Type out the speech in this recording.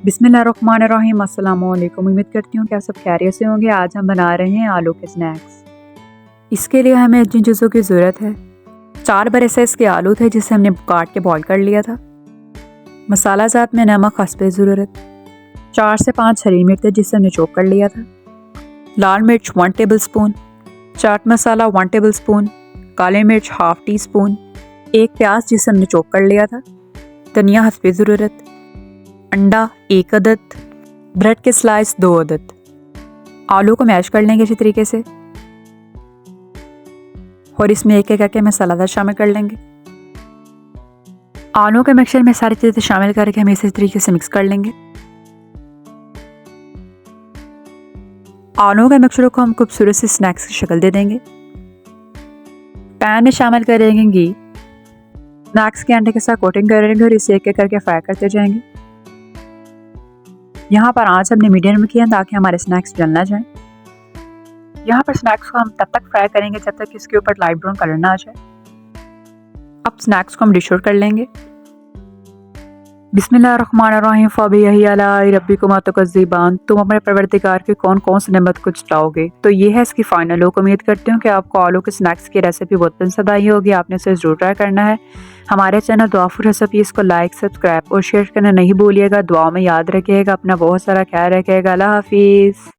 बिस्मिल्लाहिर्रहमानिर्रहीम। अस्सलाम वालेकुम। उम्मीद करती हूँ कि आप सब खैरियत से होंगे। आज हम बना रहे हैं आलू के स्नैक्स। इसके लिए हमें जिन चीज़ों की ज़रूरत है, 4 बड़े साइज़ के आलू थे जिसे हमने काट के बॉईल कर लिया था। मसाला जात में नमक हस्बे ज़रूरत, 4 से 5 हरी मिर्च जिसे हमने चॉप कर लिया था, लाल मिर्च 1 table spoon, chaat masala 1 table spoon, काली मिर्च हाफ़ टी स्पून, 1 प्याज जिसे हमने चॉप कर लिया था, धनिया हस्बे ज़रूरत, अंडा 1 अदद, ब्रेड के स्लाइस 2 अदद। आलू को मैश कर लेंगे इसी तरीके से और इसमें एक एक करके मसाला शामिल कर लेंगे। आलू के मिक्सचर में सारी चीज़ें शामिल करके हम इसी तरीके से मिक्स कर लेंगे। आलू के मिक्सचर को हम खूबसूरत सी स्नैक्स की शक्ल दे देंगे। पैन में शामिल करेंगे घी, स्नैक्स के अंडे के साथ कोटिंग करेंगे और इसे एक एक करके फ्राई करते जाएंगे। यहाँ पर आंच हमने मीडियम में किया ताकि हमारे स्नैक्स जल ना जाएं। यहाँ पर स्नैक्स को हम तब तक फ्राई करेंगे जब तक इसके ऊपर लाइट ब्राउन कलर ना आ जाए। अब स्नैक्स को हम डिश आउट कर लेंगे। बिस्मिल्लाहिर्रहमानिर्रहीम। फ़बिअय्यि आलाइ रब्बिकुमा तुकज़्ज़िबान। तुम अपने परवरदिगार की कौन कौन सी नेमत को जताओगे। तो ये है इसकी फाइनल लुक। उम्मीद करती हूँ कि आपको आलू के स्नैक्स की रेसिपी बहुत पसंद आई होगी। आपने इसे जरूर ट्राई करना है। हमारे चैनल दुआफुर रेसिपीज़ को लाइक, सब्सक्राइब और शेयर करना नहीं भूलिएगा। दुआ में याद रखिएगा। अपना बहुत सारा ख्याल रखिएगा। अल्लाह हाफिज़।